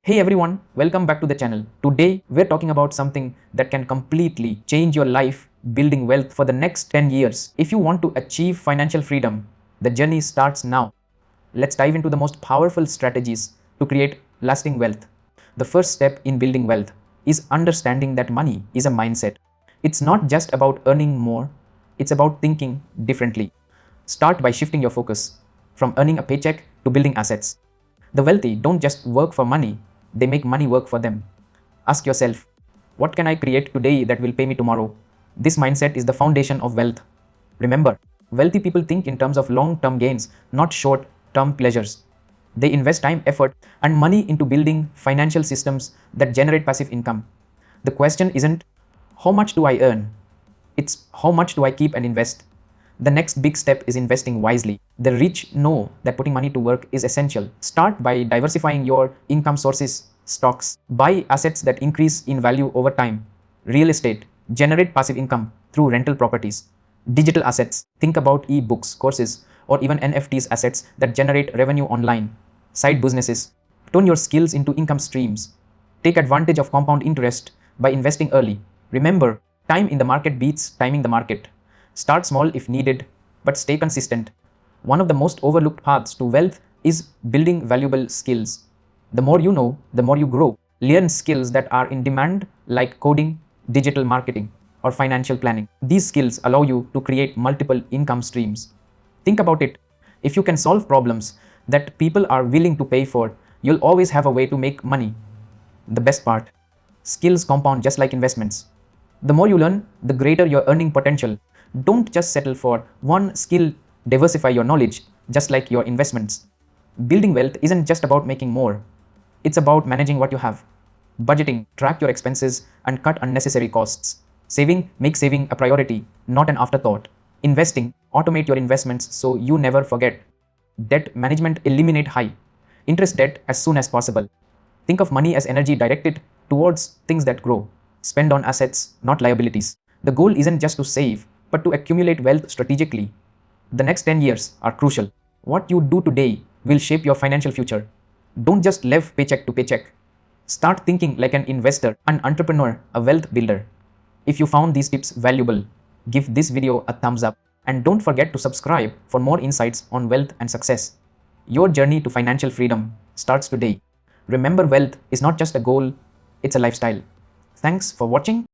Hey everyone, welcome back to the channel. Today we're talking about something that can completely change your life, building wealth for the next 10 years. If you want to achieve financial freedom, the journey starts now. Let's dive into the most powerful strategies to create lasting wealth. The first step in building wealth is understanding that money is a mindset. It's not just about earning more, it's about thinking differently. Start by shifting your focus from earning a paycheck to building assets. The wealthy don't just work for money, they make money work for them. Ask yourself, what can I create today that will pay me tomorrow? This mindset is the foundation of wealth. Remember, wealthy people think in terms of long-term gains, not short-term pleasures. They invest time, effort, and money into building financial systems that generate passive income. The question isn't, how much do I earn? It's how much do I keep and invest? The next big step is investing wisely. The rich know that putting money to work is essential. Start by diversifying your income sources, stocks, buy assets that increase in value over time, real estate, generate passive income through rental properties, digital assets, think about e-books, courses, or even NFTs assets that generate revenue online, side businesses, turn your skills into income streams, take advantage of compound interest by investing early. Remember, time in the market beats timing the market. Start small if needed, but stay consistent. One of the most overlooked paths to wealth is building valuable skills. The more you know, the more you grow. Learn skills that are in demand like coding, digital marketing, or financial planning. These skills allow you to create multiple income streams. Think about it. If you can solve problems that people are willing to pay for, you'll always have a way to make money. The best part, skills compound just like investments. The more you learn, the greater your earning potential. Don't just settle for one skill, diversify your knowledge, just like your investments. Building wealth isn't just about making more, it's about managing what you have. Budgeting, track your expenses, and cut unnecessary costs. Saving, make saving a priority, not an afterthought. Investing, automate your investments so you never forget. Debt management, eliminate high interest debt as soon as possible. Think of money as energy directed towards things that grow. Spend on assets, not liabilities. The goal isn't just to save, but to accumulate wealth strategically. The next 10 years are crucial. What you do today will shape your financial future. Don't just live paycheck to paycheck. Start thinking like an investor, an entrepreneur, a wealth builder. If you found these tips valuable, give this video a thumbs up and don't forget to subscribe for more insights on wealth and success. Your journey to financial freedom starts today. Remember, wealth is not just a goal, it's a lifestyle. Thanks for watching.